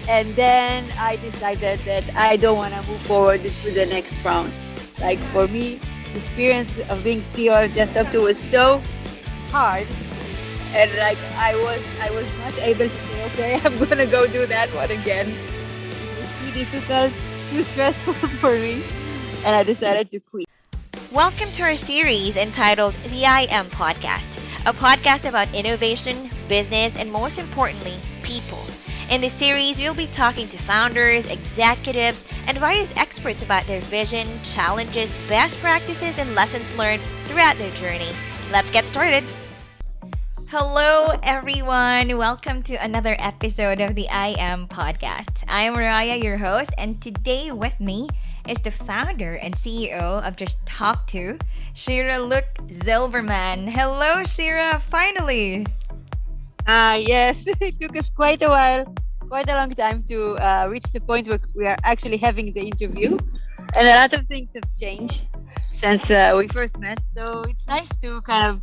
And then I decided that I don't want to move forward to the next round. Like for me, the experience of being CEO of JustTalkTo was so hard, and like I was not able to say, okay, I'm gonna go do that one again. It was too difficult, too stressful for me, and I decided to quit. Welcome to our series entitled The I Am Podcast, a podcast about innovation, business, and most importantly, people. In this series, we'll be talking to founders, executives, and various experts about their vision, challenges, best practices, and lessons learned throughout their journey. Let's get started. Hello, everyone. Welcome to another episode of the I Am Podcast. I'm Moriah, your host, and today with me is the founder and CEO of JustTalkTo, Shira Luk-Zilberman. Hello, Shira, finally. Yes, it took us quite a while, quite a long time to reach the point where we are actually having the interview. And a lot of things have changed since we first met. So it's nice to kind of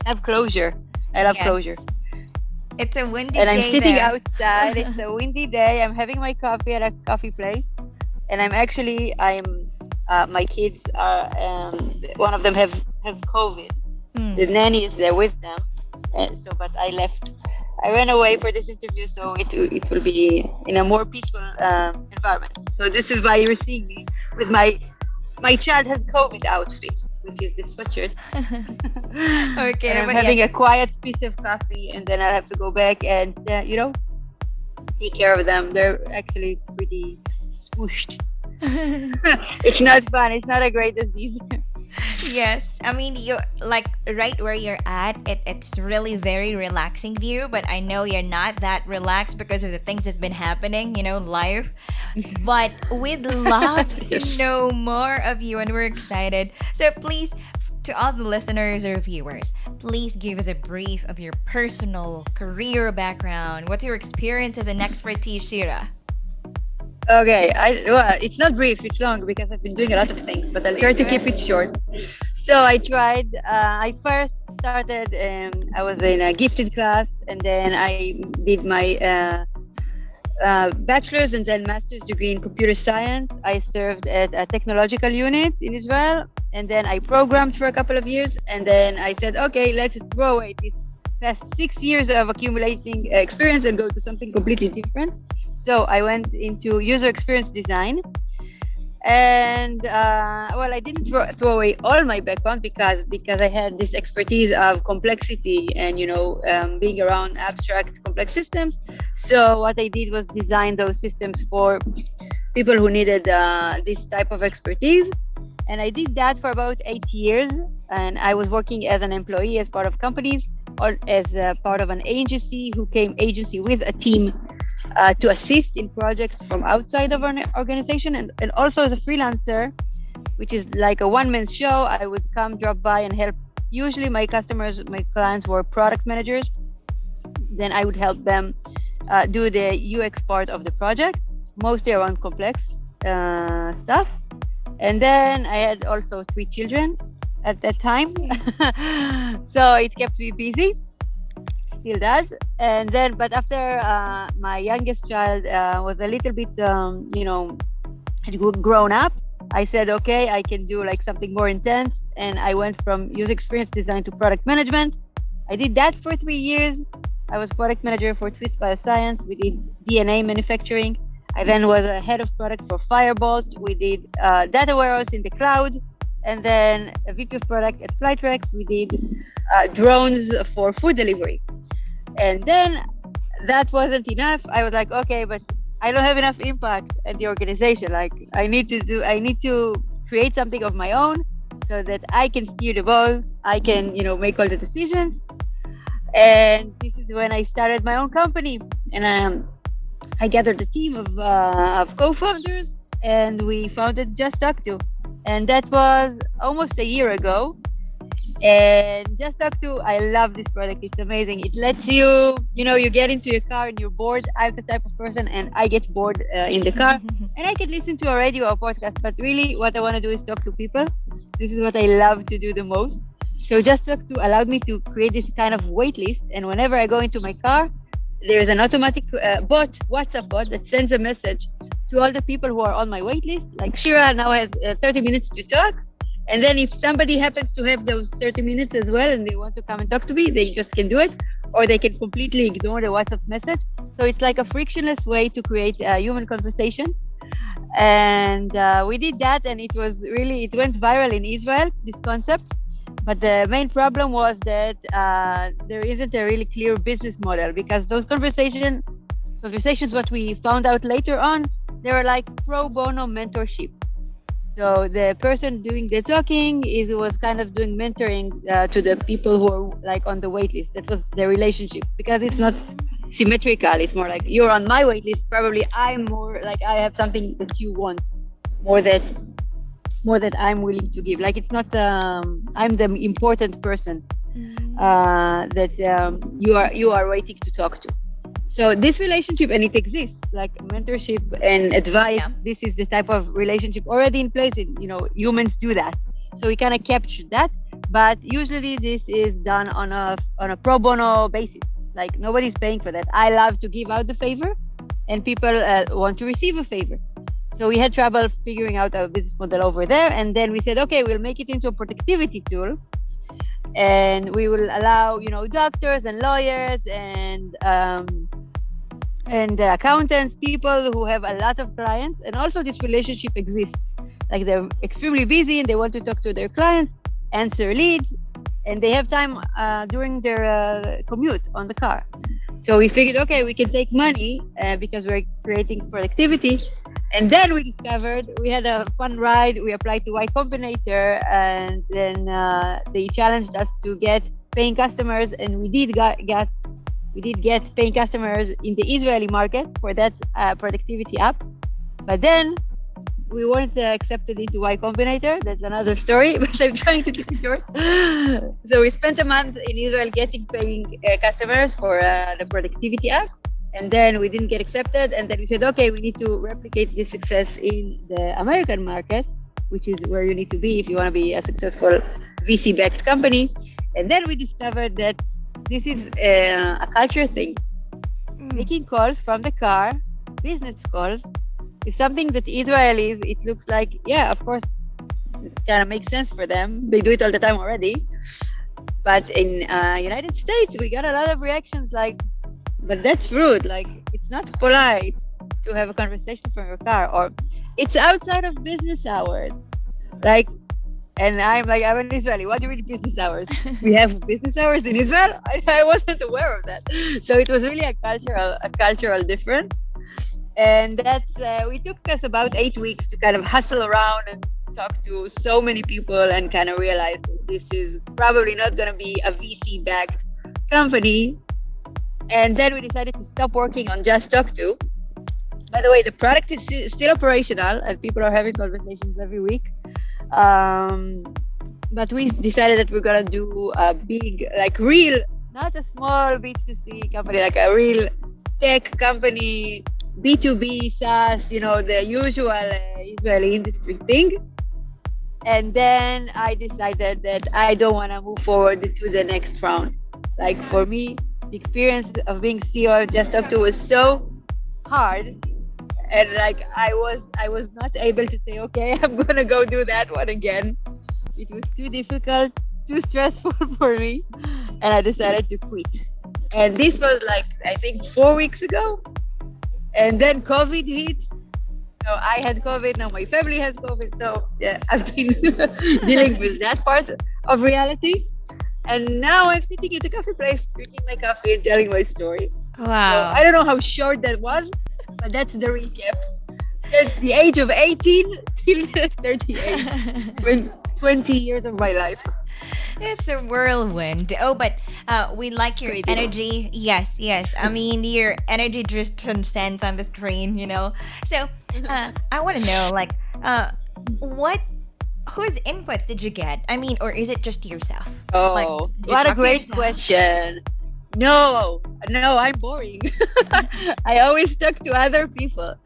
have closure. I love Yes, closure. it's a windy And I'm day sitting there. outside. It's a windy day. I'm having my coffee at a coffee place. And my kids are, one of them have COVID. The Hmm. nanny is there with them. But I left. I ran away for this interview, so it will be in a more peaceful environment. So this is why you're seeing me with my child has COVID outfit, which is this sweatshirt, and Okay, I'm but yeah, having a quiet piece of coffee, and then I have to go back and take care of them. They're actually pretty squished. It's not fun. It's not a great disease. yes. I mean, you like right where you're at. It's really very relaxing view, but I know you're not that relaxed because of the things that's been happening, life. But we'd love to Yes. know more of you, and we're excited. So please, to all the listeners or viewers, please give us a brief of your personal career background. What's your experience as an expertise, Shira? Okay, well, it's not brief, it's long because I've been doing a lot of things, but I'll try Please to go keep ahead. it short. So I tried. I first started. I was in a gifted class, and then I did my bachelor's and then master's degree in computer science. I served at a technological unit in Israel, and then I programmed for a couple of years, and then I said, okay, let's throw away this past 6 years of accumulating experience and go to something completely different. So I went into user experience design, and well, I didn't throw away all my background because I had this expertise of complexity and being around abstract complex systems. So what I did was design those systems for people who needed this type of expertise, and I did that for about 8 years. And I was working as an employee as part of companies or as part of an agency who came agency with a team to assist in projects from outside of an organization, and also as a freelancer, which is like a one-man show. I would come, drop by, and help. Usually my clients were product managers. Then I would help them do the UX part of the project, mostly around complex stuff. And then I had also 3 children at that time. Okay. So it kept me busy, still does. And then, but after my youngest child was a little bit, had grown up, I said, okay, I can do like something more intense. And I went from user experience design to product management. I did that for 3 years. I was product manager for Twist Bioscience. We did DNA manufacturing. I then was a head of product for Firebolt. We did data warehouse in the cloud. And then a VP of product at Flightrex. We did drones for food delivery. And then that wasn't enough. I was like, okay, but I don't have enough impact at the organization. Like I need to create something of my own so that I can steer the ball. I can, make all the decisions. And this is when I started my own company. And I gathered a team of co-founders, and we founded JustTalkTo. And that was almost a year ago. And JustTalkTo, I love this product. It's amazing. It lets you, you get into your car and you're bored. I'm the type of person, and I get bored in the car, and I can listen to a radio or podcast. But really, what I want to do is talk to people. This is what I love to do the most. So JustTalkTo allowed me to create this kind of wait list. And whenever I go into my car, There is an automatic bot, WhatsApp bot, that sends a message to all the people who are on my wait list. Like, Shira now has 30 minutes to talk. And then if somebody happens to have those 30 minutes as well and they want to come and talk to me, they just can do it, or they can completely ignore the WhatsApp message. So it's like a frictionless way to create a human conversation. And we did that, and it went viral in Israel, this concept. But the main problem was that there isn't a really clear business model, because those conversations, what we found out later on, they were like pro bono mentorship. So the person doing the talking was kind of doing mentoring to the people who are like on the wait list. That was the relationship, because it's not symmetrical. It's more like, you're on my wait list. Probably I'm more like, I have something that you want more that I'm willing to give. Like, it's not I'm the important person that you are waiting to talk to. So this relationship, and it exists, like mentorship and advice. Yeah. This is the type of relationship already in place. Humans do that, so we kind of captured that. But usually this is done on a pro bono basis. Like, nobody's paying for that. I love to give out the favor, and people want to receive a favor. So we had trouble figuring out our business model over there, and then we said, okay, we'll make it into a productivity tool, and we will allow doctors and lawyers and accountants, people who have a lot of clients, and also this relationship exists. Like, they're extremely busy and they want to talk to their clients, answer leads, and they have time during their commute on the car. So we figured, okay, we can take money because we're creating productivity. And then we discovered, we had a fun ride. We applied to Y Combinator, and then they challenged us to get paying customers, and we did get paying customers in the Israeli market for that productivity app. But then we weren't accepted into Y Combinator. That's another story, but I'm trying to keep it short. So we spent a month in Israel getting paying customers for the productivity app. And then we didn't get accepted. And then we said, okay, we need to replicate this success in the American market, which is where you need to be if you want to be a successful VC-backed company. And then we discovered that this is a culture thing. Making calls from the car, business calls, is something that Israelis, it looks like, yeah, of course, it kind of makes sense for them. They do it all the time already. But in United States, we got a lot of reactions like, but that's rude. Like, it's not polite to have a conversation from your car, or it's outside of business hours. Like, and I'm like, I'm an Israeli. What do you mean business hours? We have business hours in Israel? I wasn't aware of that. So it was really a cultural difference. And that's, we took us about 8 weeks to kind of hustle around and talk to so many people and kind of realize this is probably not going to be a VC-backed company. And then we decided to stop working on JustTalkTo. By the way, the product is still operational and people are having conversations every week. But we decided that we're going to do a big, like real, not a small B2C company, like a real tech company, B2B, SaaS, the usual Israeli industry thing. And then I decided that I don't want to move forward to the next round. Like, for me, the experience of being CEO of JustTalkTo was so hard, and like I was not able to say, okay, I'm gonna go do that one again. It was too difficult, too stressful for me, and I decided to quit. And this was like, I think 4 weeks ago, and then COVID hit. So I had COVID, now my family has COVID, so yeah, I've been dealing with that part of reality. And now I'm sitting at a coffee place, drinking my coffee and telling my story. Wow. So I don't know how short that was, but that's the recap. Since the age of 18 till 38. 20 years of my life. It's a whirlwind. Oh, but we like your Crazy. energy. Yes, yes. I mean, your energy just transcends on the screen, So I want to know, like, whose inputs did you get? I mean, or is it just yourself? Oh, Like, did you what a talk to great yourself? question. No, I'm boring. I always talk to other people.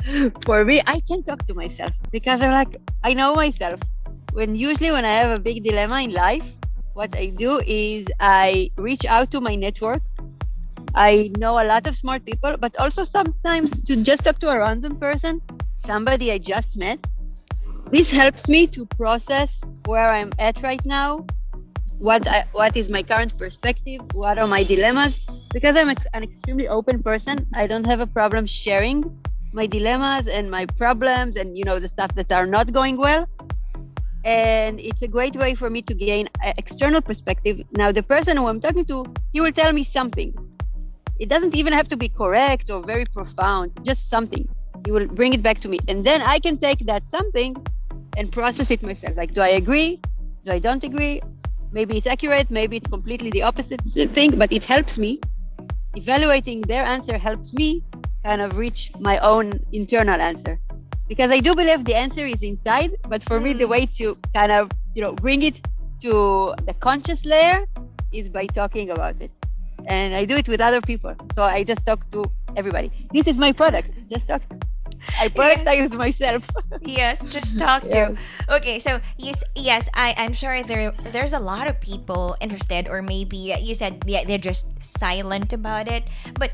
For me, I can talk to myself because I know myself. Usually when I have a big dilemma in life, what I do is I reach out to my network, I know a lot of smart people, but also sometimes to just talk to a random person, somebody I just met. This helps me to process where I'm at right now, what is my current perspective, what are my dilemmas. Because I'm an extremely open person, I don't have a problem sharing my dilemmas and my problems and the stuff that are not going well. And it's a great way for me to gain external perspective. Now the person who I'm talking to, he will tell me something. It doesn't even have to be correct or very profound, just something. He will bring it back to me, and then I can take that something and process it myself. Like, do I agree? Do I don't agree? Maybe it's accurate, maybe it's completely the opposite thing, but it helps me. Evaluating their answer helps me kind of reach my own internal answer. Because I do believe the answer is inside, but for me, the way to kind of, bring it to the conscious layer is by talking about it. And I do it with other people. So I just talk to everybody. This is my product. Just talk. I productize myself. Yes, just talk to. Okay, so yes, I'm sure there's a lot of people interested, or maybe you said they're just silent about it. But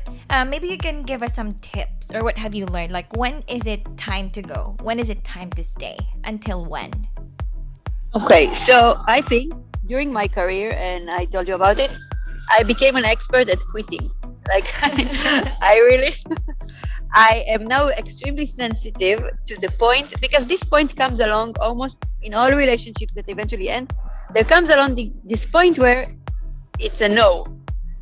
maybe you can give us some tips, or what have you learned? Like, when is it time to go? When is it time to stay? Until when? Okay, so I think during my career, and I told you about it, I became an expert at quitting. Like, I am now extremely sensitive to the point, because this point comes along almost in all relationships that eventually end. There comes along this point where it's a no.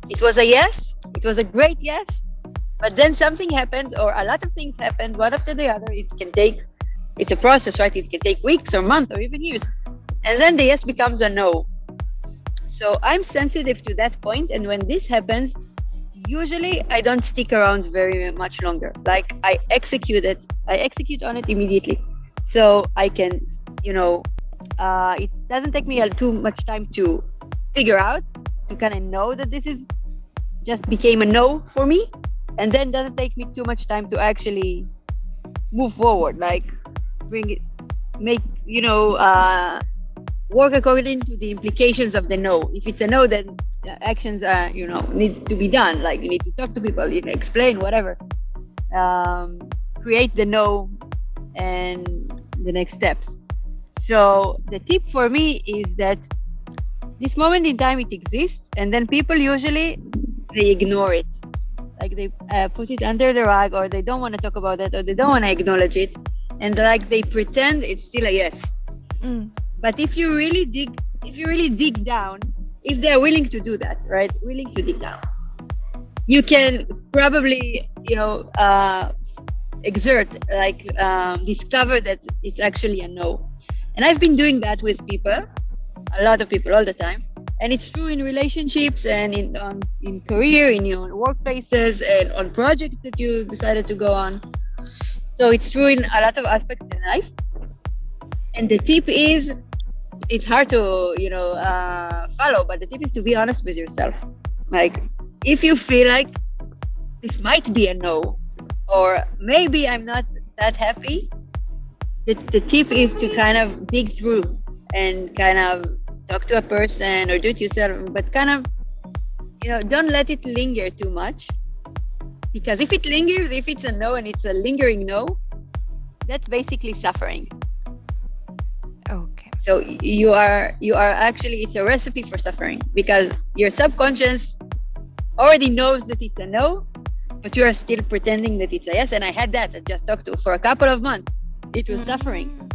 It was a yes. It was a great yes. But then something happened, or a lot of things happened, one after the other. It's a process, right? It can take weeks or months or even years. And then the yes becomes a no. So I'm sensitive to that point. And when this happens, usually I don't stick around very much longer. Like, I execute on it immediately. So I can, it doesn't take me too much time to figure out, to kind of know that this is just became a no for me. And then doesn't take me too much time to actually move forward, like work according to the implications of the no. If it's a no, then actions are, need to be done. Like, you need to talk to people, explain, whatever. Create the no and the next steps. So the tip for me is that this moment in time, it exists, and then people usually, they ignore it. Like, they put it under the rug, or they don't want to talk about it, or they don't want to acknowledge it, and like they pretend it's still a yes. But if you really dig down, if they're willing to do that, right? Willing to dig down, you can probably, discover that it's actually a no. And I've been doing that with people, a lot of people, all the time. And it's true in relationships and in career, in your workplaces, and on projects that you decided to go on. So it's true in a lot of aspects in life. And the tip is, it's hard to, follow, but the tip is to be honest with yourself. Like, if you feel like this might be a no, or maybe I'm not that happy, the tip is to kind of dig through and kind of talk to a person or do it yourself, but kind of, don't let it linger too much. Because if it lingers, if it's a no and it's a lingering no, that's basically suffering. Okay. So you are actually, it's a recipe for suffering, because your subconscious already knows that it's a no, but you are still pretending that it's a yes. And I had that at JustTalkTo for a couple of months. It was suffering.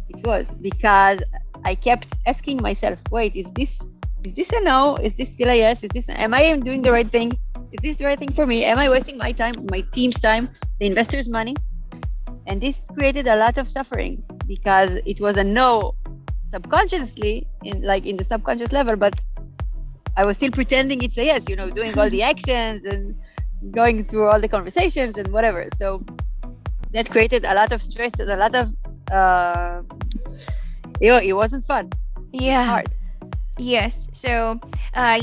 It was, because I kept asking myself, wait, is this a no? Is this still a yes? Am I doing the right thing? Is this the right thing for me? Am I wasting my time, my team's time, the investors' money? And this created a lot of suffering, because it was a no subconsciously, in the subconscious level, but I was still pretending it's a yes, doing all the actions and going through all the conversations and whatever. So that created a lot of stress and a lot of, it wasn't fun. Yeah. It's hard. Yes. So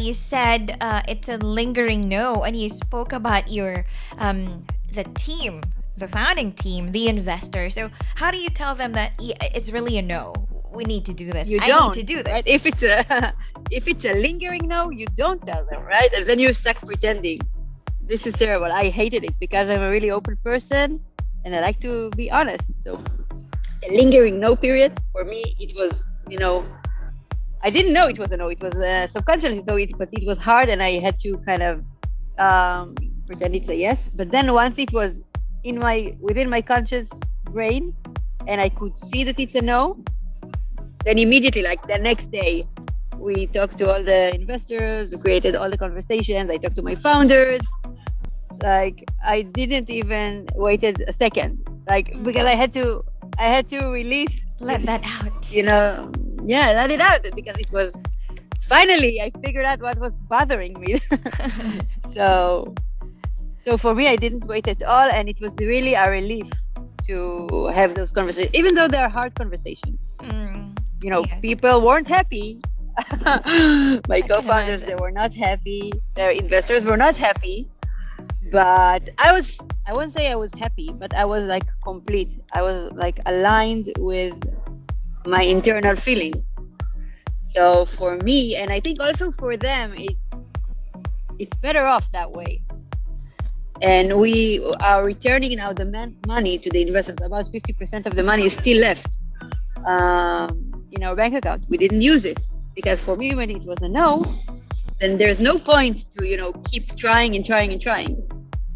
you said it's a lingering no, and you spoke about your the team, the founding team, the investor. So how do you tell them that it's really a no? We need to do this. I need to do this. Right? If it's if it's a lingering no, you don't tell them, right? And then you're stuck pretending. This is terrible. I hated it because I'm a really open person and I like to be honest. So a lingering no period for me, it was, I didn't know it was a no. It was subconsciously, but it was hard, and I had to kind of pretend it's a yes. But then once it was within my conscious brain, and I could see that it's a no, then immediately, like the next day, we talked to all the investors, we created all the conversations. I talked to my founders. Like I didn't even waited a second, like because I had to release, let that out. Let it out, because it was finally I figured out what was bothering me. so for me, I didn't wait at all, and it was really a relief to have those conversations, even though they're hard conversations. Yes. People weren't happy. My co-founders, they were not happy. Their investors were not happy. But I wouldn't say I was happy, but I was like complete. I was like aligned with my internal feeling. So for me, and I think also for them, it's better off that way. And we are returning now the money to the investors. About 50% of the money is still left in our bank account. We didn't use it because for me, when it was a no, then there's no point to keep trying and trying and trying.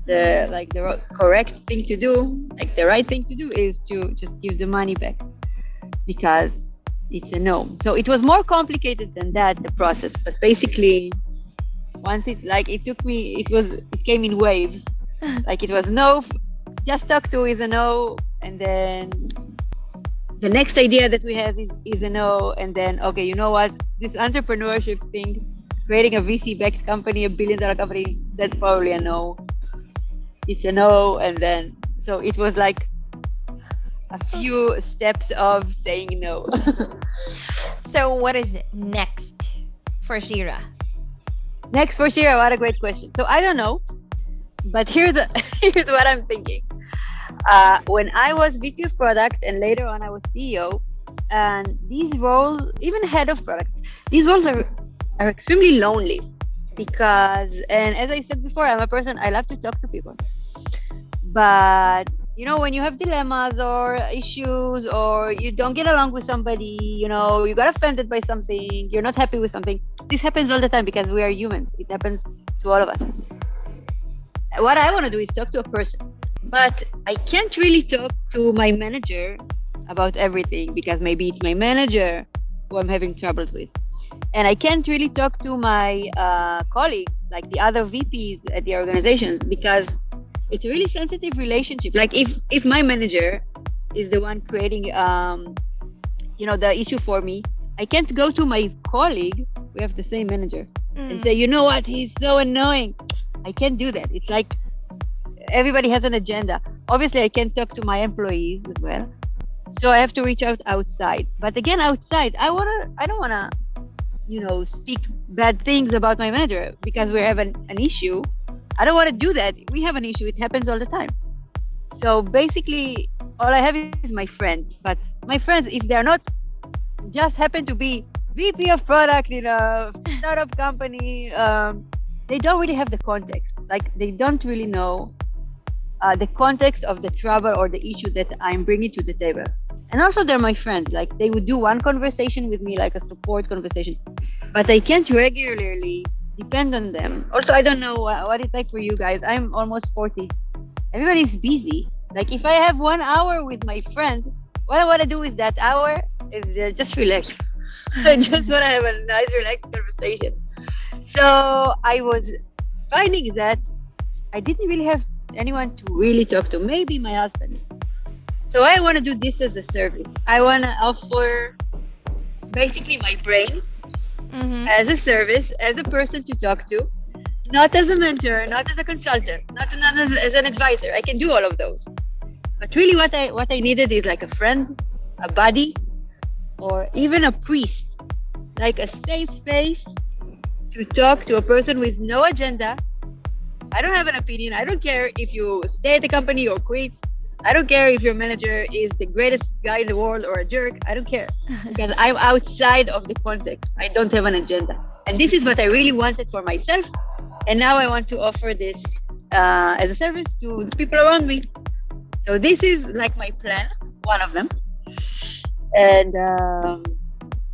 The correct thing to do, like the right thing to do, is to just give the money back, because it's a no. So it was more complicated than that, the process. But basically, once it came in waves. Like it was no, JustTalkTo is a no, and then the next idea that we have is a no, and then okay, you know what? This entrepreneurship thing, creating a VC-backed company, $1 billion company, that's probably a no. It's a no, and then so it was like a few steps of saying no. So what is next for Shira? Next for Shira, what a great question. So I don't know, but here's what I'm thinking. When I was VP of product and later on I was CEO, and these roles, even head of product, these roles are extremely lonely. Because, and as I said before, I'm a person, I love to talk to people. But, when you have dilemmas or issues, or you don't get along with somebody, you got offended by something, you're not happy with something, this happens all the time because we are humans. It happens to all of us. What I want to do is talk to a person. But I can't really talk to my manager about everything, because maybe it's my manager who I'm having troubles with. And I can't really talk to my colleagues, like the other VPs at the organizations, because it's a really sensitive relationship. Like if my manager is the one creating, the issue for me, I can't go to my colleague, we have the same manager, and say, you know what, he's so annoying. I can't do that. It's like everybody has an agenda. Obviously, I can't talk to my employees as well. So I have to reach out outside. But again, outside, I don't wanna speak bad things about my manager because we have an issue. I don't want to do that. We have an issue. It happens all the time. So basically, all I have is my friends. But my friends, if they're not just happen to be VP of product in a startup company, they don't really have the context. Like they don't really know the context of the trouble or the issue that I'm bringing to the table. And also they're my friends. Like they would do one conversation with me, like a support conversation, but I can't regularly depend on them. Also, I don't know what it's like for you guys. I'm almost 40. Everybody's busy. Like if I have 1 hour with my friend, what I want to do with that hour is just relax. I just want to have a nice, relaxed conversation. So I was finding that I didn't really have anyone to really talk to. Maybe my husband. So I want to do this as a service. I want to offer basically my brain as a service, as a person to talk to, not as a mentor, not as a consultant, not as an advisor. I can do all of those. But really what I needed is like a friend, a buddy, or even a priest, like a safe space to talk to a person with no agenda. I don't have an opinion. I don't care if you stay at the company or quit. I don't care if your manager is the greatest guy in the world or a jerk. I don't care because I'm outside of the context. I don't have an agenda. And this is what I really wanted for myself. And now I want to offer this as a service to the people around me. So this is like my plan, one of them. And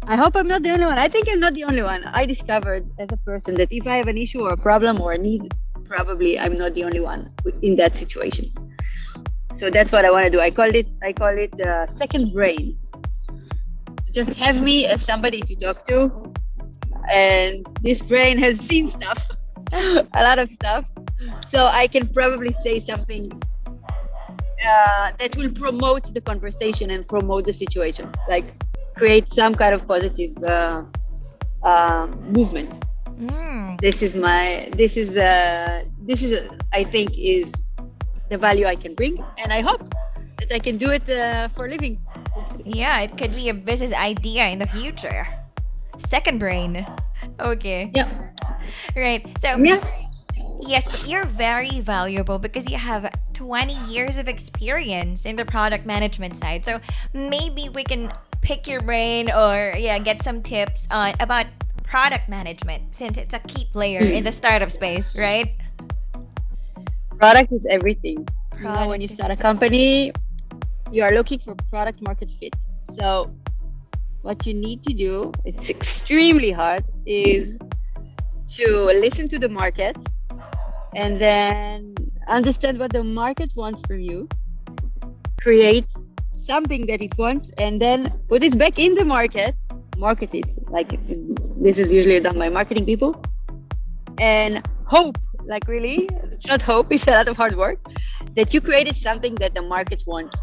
I hope I'm not the only one. I think I'm not the only one. I discovered as a person that if I have an issue or a problem or a need, probably I'm not the only one in that situation. So that's what I want to do. I call it second brain. So just have me as somebody to talk to, and this brain has seen stuff, a lot of stuff. So I can probably say something that will promote the conversation and promote the situation, like create some kind of positive movement. This is I think is the value I can bring, and I hope that I can do it for a living. Yeah, it could be a business idea in the future. Second brain. Okay. Yeah. Right. So Yeah. yes, but you're very valuable because you have 20 years of experience in the product management side. So maybe we can pick your brain or get some tips on about product management since it's a key player in the startup space, right? Product is everything. When you Product is start a company, you are looking for product market fit. So what you need to do, it's extremely hard, is to listen to the market and then understand what the market wants from you, create something that it wants, and then put it back in the market, market it. Like this is usually done by marketing people, and hope, like really, it's not hope, it's a lot of hard work, that you created something that the market wants.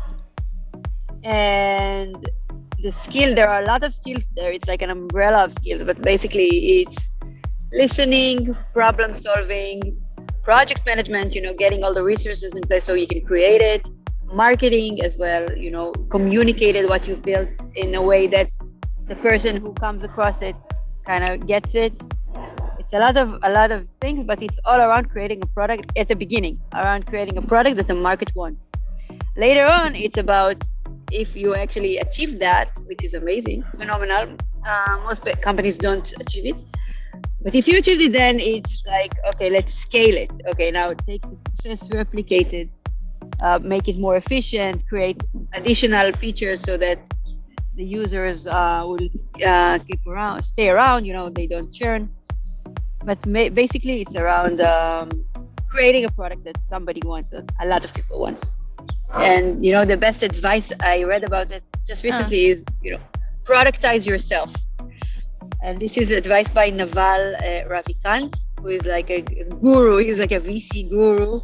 And the skill, there are a lot of skills there. It's like an umbrella of skills, but basically it's listening, problem solving, project management, getting all the resources in place so you can create it, marketing as well, communicated what you've built in a way that the person who comes across it kind of gets it. It's a lot of things, but it's all around creating a product at the beginning, around creating a product that the market wants. Later on, it's about if you actually achieve that, which is amazing, phenomenal. Most companies don't achieve it. But if you achieve it, then it's like, okay, let's scale it. Okay, now take the success, replicate it, make it more efficient, create additional features so that the users will stay around, they don't churn. But basically, it's around creating a product that somebody wants, that a lot of people want. And, the best advice I read about it just recently is, productize yourself. And this is advice by Naval Ravikant, who is like a guru. He's like a VC guru.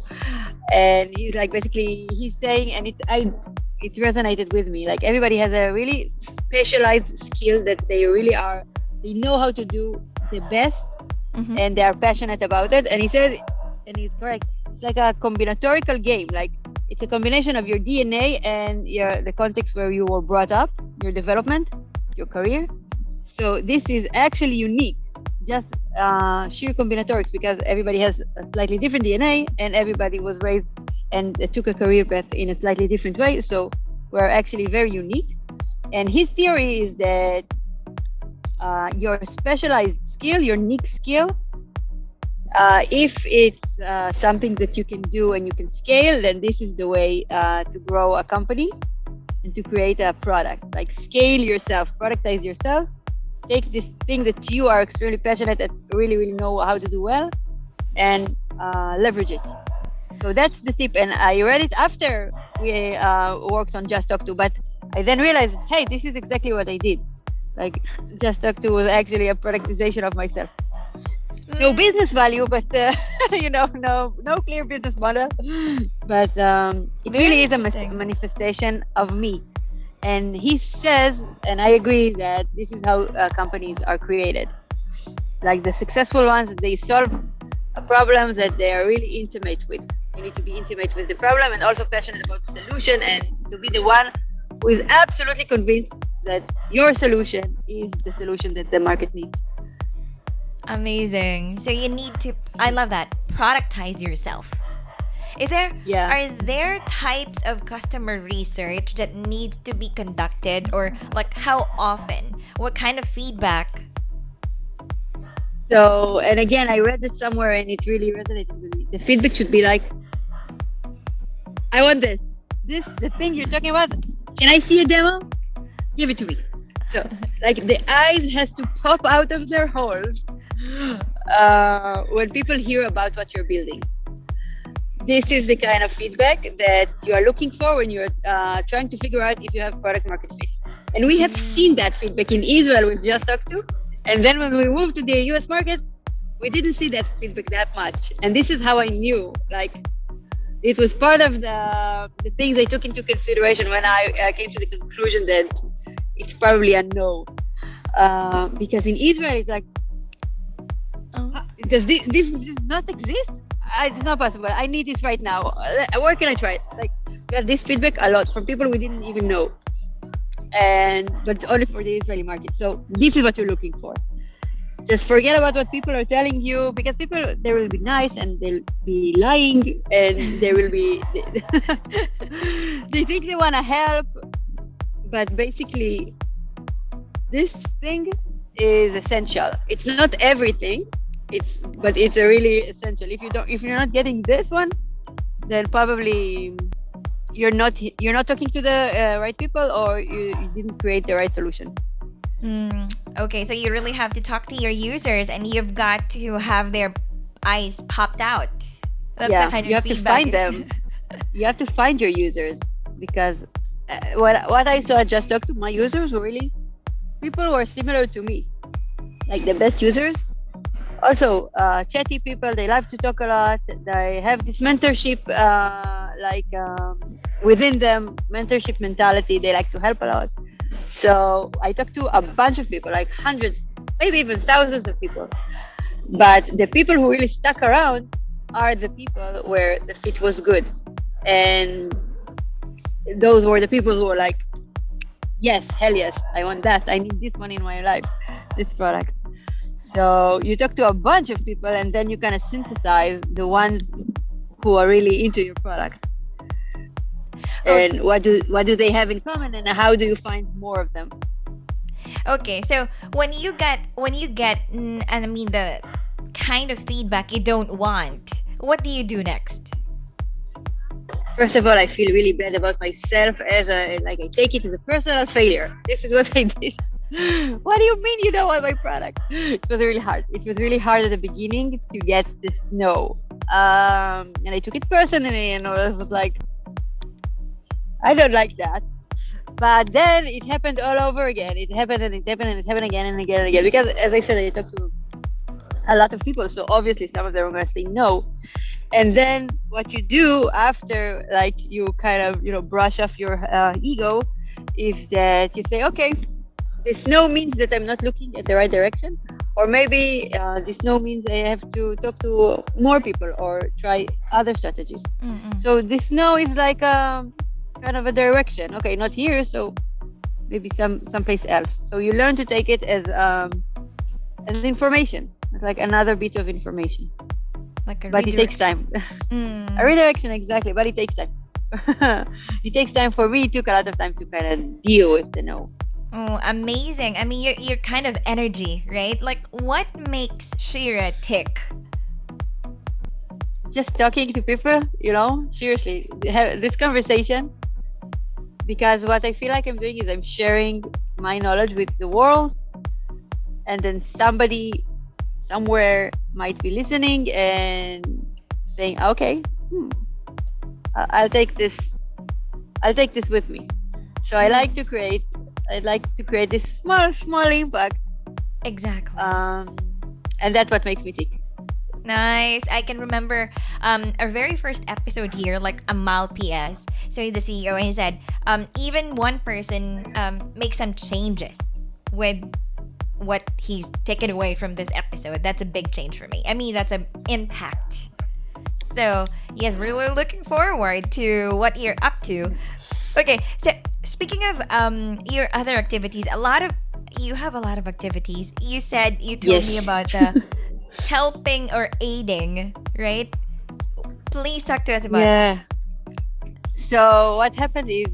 And he's like, basically, he's saying, and it resonated with me. Like everybody has a really specialized skill that they know how to do the best, and they are passionate about it. And he says, and he's correct, it's like a combinatorial game. Like it's a combination of your DNA and the context where you were brought up, your development, your career. So this is actually unique, just sheer combinatorics, because everybody has a slightly different DNA and everybody was raised and took a career path in a slightly different way. So we're actually very unique. And his theory is that your specialized skill, your unique skill, if it's something that you can do and you can scale, then this is the way to grow a company and to create a product. Like scale yourself, productize yourself, take this thing that you are extremely passionate and really, really know how to do well, and leverage it. So that's the tip. And I read it after we worked on JustTalkTo, but I then realized, hey, this is exactly what I did. Like JustTalkTo was actually a productization of myself. No business value, but no clear business model. But it really is a manifestation of me. And he says, and I agree, that this is how companies are created. Like the successful ones, they solve a problem that they are really intimate with. You need to be intimate with the problem and also passionate about the solution, and to be the one who is absolutely convinced that your solution is the solution that the market needs. Amazing. So you need to, I love that, productize yourself. Yeah. Are there types of customer research that needs to be conducted, or like how often? What kind of feedback? So, and again, I read it somewhere and it really resonated with me. The feedback should be like, I want this. This, the thing you're talking about. Can I see a demo? Give it to me. So, like the eyes has to pop out of their holes when people hear about what you're building. This is the kind of feedback that you are looking for when you're trying to figure out if you have product market fit. And we have seen that feedback in Israel with JustTalkTo. And then when we moved to the US market, we didn't see that feedback that much. And this is how I knew, like, it was part of the things I took into consideration when I came to the conclusion that it's probably a no. Because in Israel, it's like, does this not exist? It's not possible. I need this right now. Where can I try it? Like, we got this feedback a lot from people we didn't even know, but only for the Israeli market. So this is what you're looking for. Just forget about what people are telling you, because people, they will be nice and they'll be lying and they will be they think they want to help, but basically this thing is essential. It's not everything, but it's a really essential. If you're not getting this one, then probably you're not talking to the right people, or you didn't create the right solution. Okay, so you really have to talk to your users, and you've got to have their eyes popped out. That's the kind of you have to feedback. find them. You have to find your users, because what I saw at JustTalkTo, my users were really people who are similar to me, like the best users. Also, chatty people. They love to talk a lot. They have this mentorship, within them, mentorship mentality. They like to help a lot. So I talked to a bunch of people, like hundreds, maybe even thousands of people. But the people who really stuck around are the people where the fit was good. And those were the people who were like, yes, hell yes, I want that. I need this one in my life, this product. So you talk to a bunch of people, and then you kind of synthesize the ones who are really into your product. And what do they have in common, and how do you find more of them? Okay, so when you get the kind of feedback you don't want, what do you do next? First of all, I feel really bad about myself I take it as a personal failure. This is what I did. What do you mean you don't want my product? It was really hard. It was really hard at the beginning to get this no. And I took it personally, and I was like, I don't like that. But then it happened all over again. It happened and it happened and it happened again and again and again. Because, as I said, I talked to a lot of people, so obviously some of them are going to say no. And then what you do after, like, you kind of brush off your ego, is that you say, okay, this no means that I'm not looking at the right direction, or maybe this no means I have to talk to more people or try other strategies. So this no is like kind of a direction. Okay, not here, so maybe someplace else. So you learn to take it as information. It's like another bit of information. But it takes time. A redirection, exactly, but it takes time. It takes time. For me, it took a lot of time to kind of deal with the no. Oh, amazing. I mean, you're kind of energy, right? Like, what makes Shira tick? Just talking to people, seriously, have this conversation. Because what I feel like I'm doing is I'm sharing my knowledge with the world, and then somebody somewhere might be listening and saying, okay, I'll take this with me. So I like to create this small impact. Exactly. And that's what makes me tick. Nice. I can remember our very first episode here, like Amal PS. So he's the CEO, and he said, even one person makes some changes with what he's taken away from this episode. That's a big change for me. I mean, that's an impact. So yes, really looking forward to what you're up to. Okay, so speaking of your other activities, you have a lot of activities. You told me about the helping or aiding, right? Please talk to us about that. Yeah. So what happened is,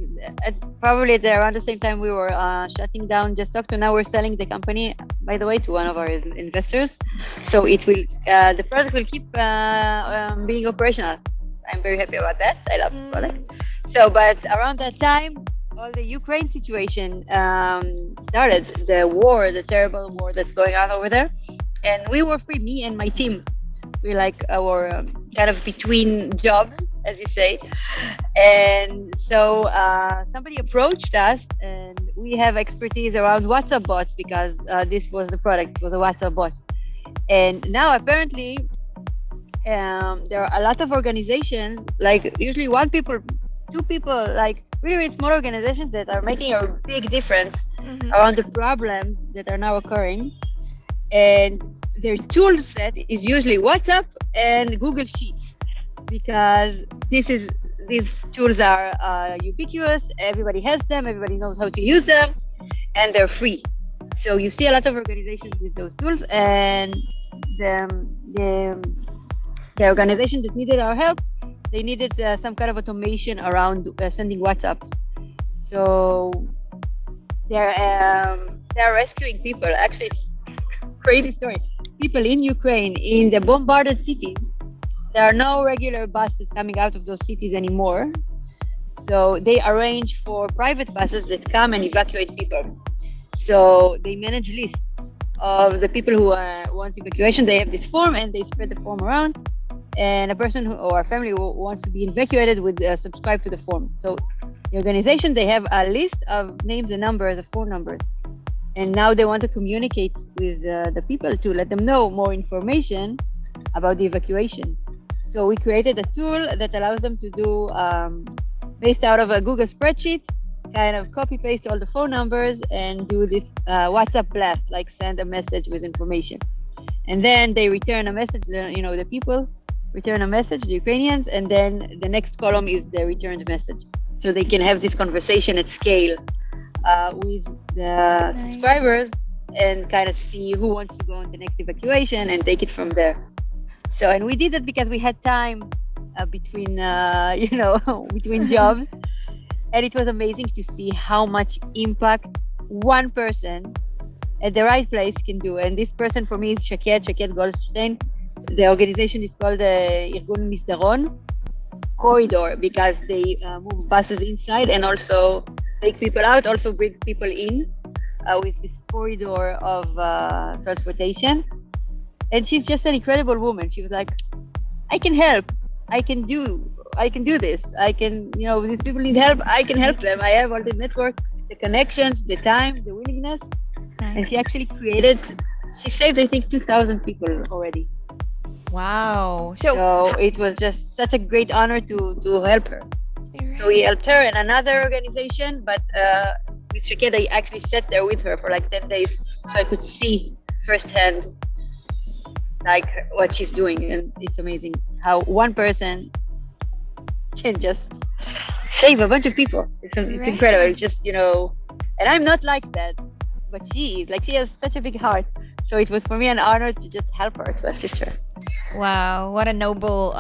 probably around the same time we were shutting down JustTalkTo. Now we're selling the company, by the way, to one of our investors. So it will, the product will keep being operational. I'm very happy about that. I love the product. So, but around that time, all the Ukraine situation started, the war, the terrible war that's going on over there, and we were free, me and my team. We're like our kind of between jobs, as you say. And so somebody approached us, and we have expertise around WhatsApp bots because this was the product, it was a WhatsApp bot. And now apparently there are a lot of organizations, like usually two people, like really, really small organizations that are making a big difference around the problems that are now occurring. And their tool set is usually WhatsApp and Google Sheets, because these tools are ubiquitous. Everybody has them. Everybody knows how to use them, and they're free. So you see a lot of organizations with those tools, and the organization that needed our help, they needed some kind of automation around sending WhatsApps. So they're rescuing people. Actually, it's crazy story. People in Ukraine, in the bombarded cities, there are no regular buses coming out of those cities anymore. So they arrange for private buses that come and evacuate people. So they manage lists of the people who want evacuation. They have this form and they spread the form around. And a person or a family who wants to be evacuated would subscribe to the form. So the organization, they have a list of names and numbers, the phone numbers. And now they want to communicate with the people to let them know more information about the evacuation. So we created a tool that allows them to do, based out of a Google spreadsheet, kind of copy paste all the phone numbers and do this WhatsApp blast, like send a message with information. And then they return a message, the people return a message, the Ukrainians, and then the next column is the returned message. So they can have this conversation at scale with the subscribers and kind of see who wants to go on the next evacuation and take it from there. So, and we did that because we had time between jobs, and it was amazing to see how much impact one person at the right place can do. And this person for me is Shaked Goldstein. The organization is called Irgun Misdaron Corridor, because they move buses inside and also take people out, also bring people in with this corridor of transportation. And she's just an incredible woman. She was like, I can help. I can do this. I can, these people need help. I can help them. I have all the network, the connections, the time, the willingness. Nice. And she actually she saved, I think, 2,000 people already. Wow. So it was just such a great honor to help her. So we helped her and another organization, but with Shaked, I actually sat there with her for like 10 days so I could see firsthand like what she's doing. And it's amazing how one person can just save a bunch of people. It's incredible. It's just, and I'm not like that, but she is. Like, she has such a big heart. So it was for me an honor to just help her, to assist her. Wow, what a noble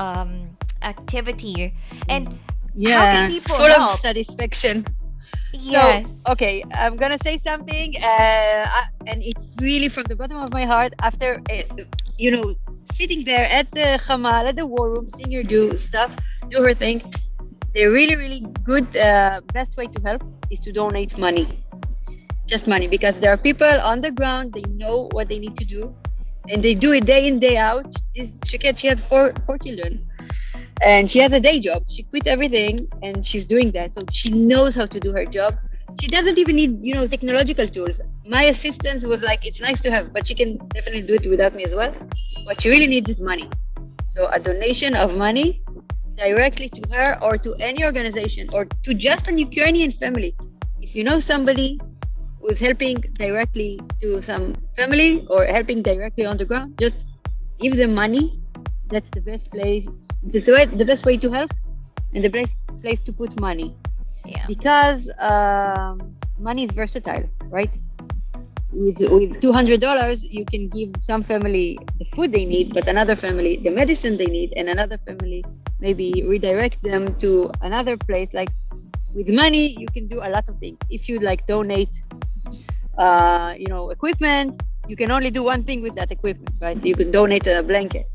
activity. And yeah, how can people full help? Of satisfaction. Yes. So, okay, I'm gonna say something, and it's really from the bottom of my heart. After sitting there at the Hamal, at the war room, seeing her do her thing, the really, really good best way to help is to donate money, just money, because there are people on the ground. They know what they need to do, and they do it day in, day out. She has four children. And she has a day job. She quit everything and she's doing that. So she knows how to do her job. She doesn't even need, technological tools. My assistance was like, it's nice to have, but she can definitely do it without me as well. What she really needs is money. So a donation of money directly to her or to any organization or to just a Ukrainian family. If you know somebody who's helping directly to some family or helping directly on the ground, just give them money. That's the best place, the best way to help, and the best place to put money. Yeah. Because money is versatile, right? with $200, you can give some family the food they need, but another family the medicine they need, and another family maybe redirect them to another place. Like with money, you can do a lot of things. If you like donate, equipment, you can only do one thing with that equipment, right? You can donate a blanket.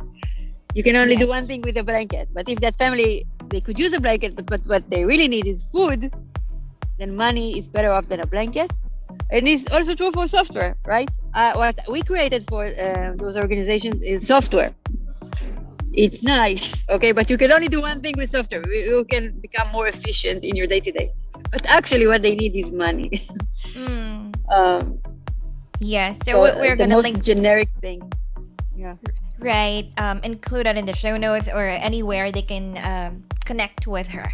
You can only do one Yes. thing with a blanket. But if that family they could use a blanket, but what they really need is food, then money is better off than a blanket. And it's also true for software, right? What we created for those organizations is software. It's nice, okay, but you can only do one thing with software. You can become more efficient in your day to day. But actually, what they need is money. Mm. um, Yes. So so we're the gonna most link, generic thing, yeah, right, include that in the show notes or anywhere they can connect with her,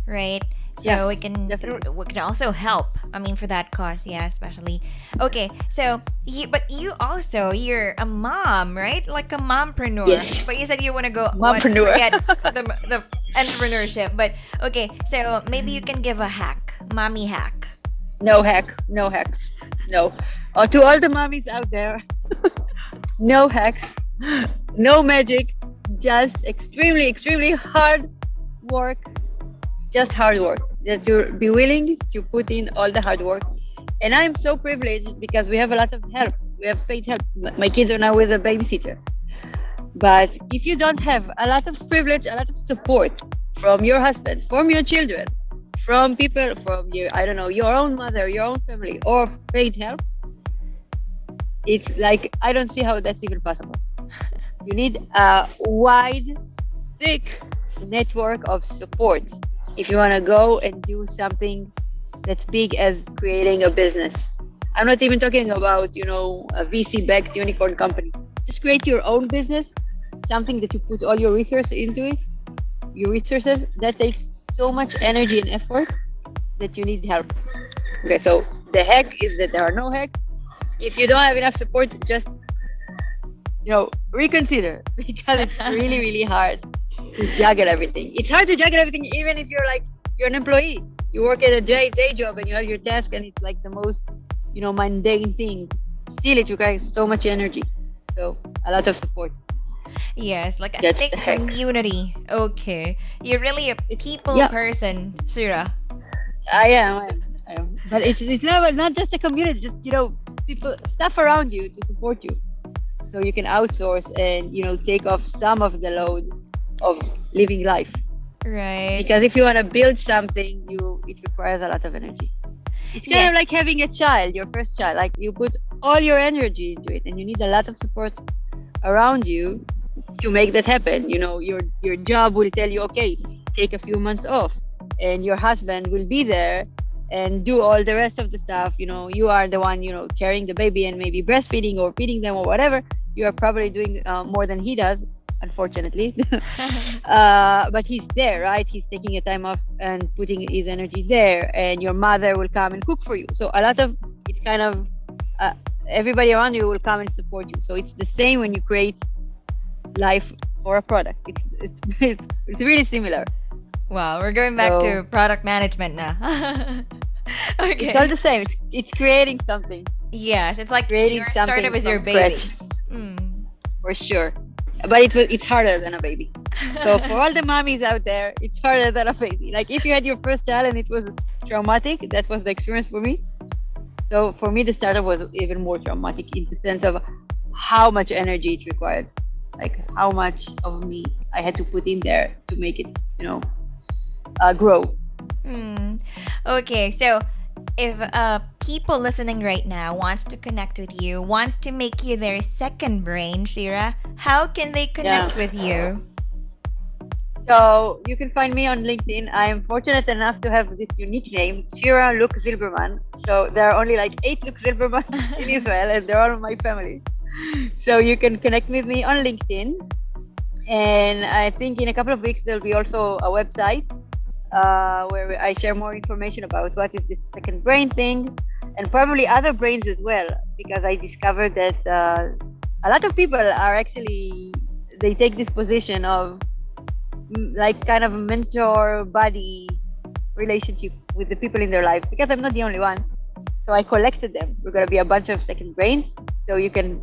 right? yeah, So definitely. we can also help. I mean, for that cause, yeah, especially. Okay, so but you're a mom, right? Like a mompreneur. Yes, But you said you want to go what? mompreneur. Forget the entrepreneurship. But okay, so maybe you can give a hack, mommy hack. No hack, no hacks, no. To all the mommies out there, no hacks, no magic, just extremely, extremely hard work. Just hard work. Just to be willing to put in all the hard work. And I'm so privileged because we have a lot of help. We have paid help. My kids are now with a babysitter. But if you don't have a lot of privilege, a lot of support from your husband, from your children, from people, from your, I don't know, your own mother, your own family, or paid help, it's like, I don't see how that's even possible. You need a wide, thick network of support if you want to go and do something that's big as creating a business. I'm not even talking about, a VC backed unicorn company. Just create your own business, something that you put all your resources into it, your resources. That takes so much energy and effort that you need help. Okay, so the hack is that there are no hacks. If you don't have enough support, just reconsider because it's really, really hard to juggle everything. It's hard to juggle everything, even if you're an employee. You work at a day job and you have your desk, and it's like the most, mundane thing. Still, it requires so much energy. So a lot of support. Yes, like a That's the thick heck. community. Okay, you're really a people Yeah, person, Shira. I am. I am. But it's not just a community. Just people, stuff around you to support you, so you can outsource and take off some of the load of living life. Right. Because if you want to build something, it requires a lot of energy. It's kind of Yes. like having a child, your first child. Like you put all your energy into it, and you need a lot of support around you to make that happen. Your job will tell you, okay, take a few months off, and your husband will be there and do all the rest of the stuff. You are the one, carrying the baby and maybe breastfeeding or feeding them or whatever. You are probably doing more than he does, unfortunately. But he's there, right? He's taking a time off and putting his energy there, and your mother will come and cook for you. So a lot of it's kind of uh, everybody around you will come and support you. So it's the same when you create life for a product. It's really similar. Wow, we're going back So to product management now. it's all Okay. the same. It's creating something, Yes, it's like creating your startup something is from your baby. scratch Mm. for sure. But it's harder than a baby. So for all the mommies out there, it's harder than a baby. Like if you had your first child and it was traumatic, that was the experience for me. So for me, the startup was even more traumatic in the sense of how much energy it required, like how much of me I had to put in there to make it, grow. Hmm. Okay, so if people listening right now wants to connect with you, wants to make you their second brain, Shira, how can they Yeah. connect with you? So you can find me on LinkedIn. I am fortunate enough to have this unique name, Shira Luk-Zilberman. So there are only like 8 Luk-Zilberman in Israel, and they're all my family. So you can connect with me on LinkedIn. And I think in a couple of weeks there'll be also a website where I share more information about what is this second brain thing, and probably other brains as well, because I discovered that a lot of people are actually they take this position of like kind of mentor buddy relationship with the people in their life, because I'm not the only one. So I collected them. We're gonna be a bunch of second brains. So you can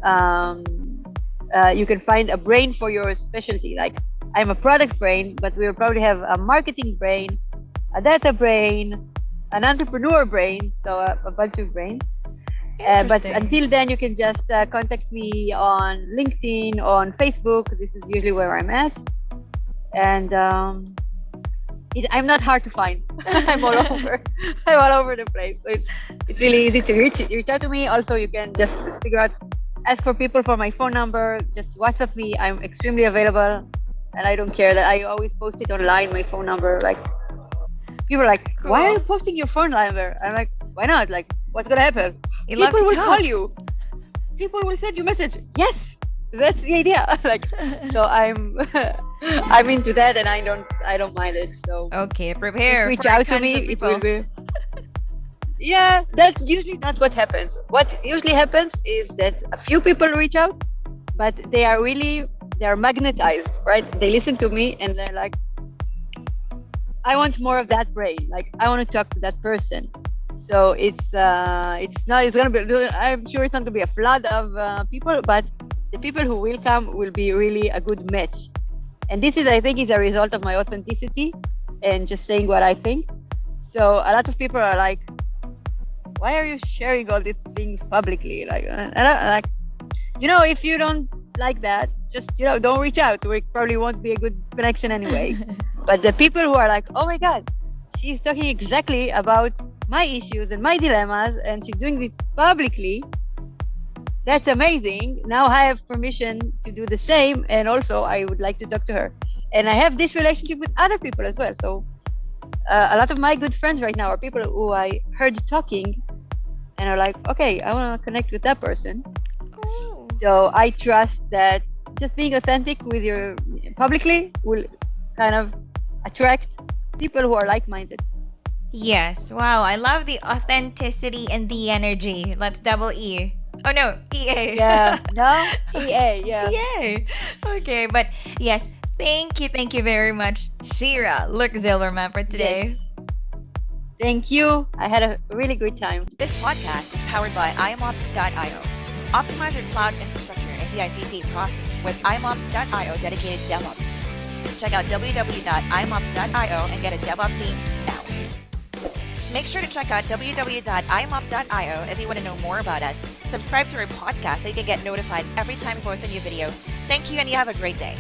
find a brain for your specialty. Like I'm a product brain, but we'll probably have a marketing brain, a data brain, an entrepreneur brain. So a bunch of brains. But until then, you can just contact me on LinkedIn, on Facebook. This is usually where I'm at. And I'm not hard to find. I'm all over. I'm all over the place. So it's really easy to reach out to me. Also, you can just ask for people for my phone number. Just WhatsApp me. I'm extremely available, and I don't care that I always post it online. My phone number, like people are like, Cool. why are you posting your phone number? I'm like, why not? Like, what's gonna happen? You love People to will talk. call you. People will send you a message. Yes, that's the idea. Like, so I'm into that, and I don't mind it. So Okay, prepare. reach for out to tons me. of It people. will be. Yeah, that's usually not what happens. What usually happens is that a few people reach out, but they're magnetized, right? They listen to me and they're like, I want more of that brain. Like I want to talk to that person. So it's gonna be. I'm sure it's not gonna be a flood of people, but the people who will come will be really a good match. And this is, I think, is a result of my authenticity and just saying what I think. So a lot of people are like, why are you sharing all these things publicly? Like, and I, like, if you don't like that, just don't reach out. We probably won't be a good connection anyway. But the people who are like, oh my god, she's talking exactly about my issues and my dilemmas, and she's doing this publicly. That's amazing. Now I have permission to do the same, and also I would like to talk to her. And I have this relationship with other people as well. So a lot of my good friends right now are people who I heard talking and are like, okay, I want to connect with that person. Oh. So I trust that just being authentic with your publicly will kind of attract people who are like-minded. Yes. Wow. I love the authenticity and the energy. Let's double E. Oh no, EA. Yeah. No? EA. Yeah. Yay. Okay, but yes, thank you very much, Shira Luk-Zilberman, for today. Yes. Thank you. I had a really good time. This podcast is powered by imops.io. Optimize your cloud infrastructure and CI/CD process with imops.io dedicated DevOps team. Check out www.imops.io and get a DevOps team now. Make sure to check out www.imops.io if you want to know more about us. Subscribe to our podcast so you can get notified every time we post a new video. Thank you, and you have a great day.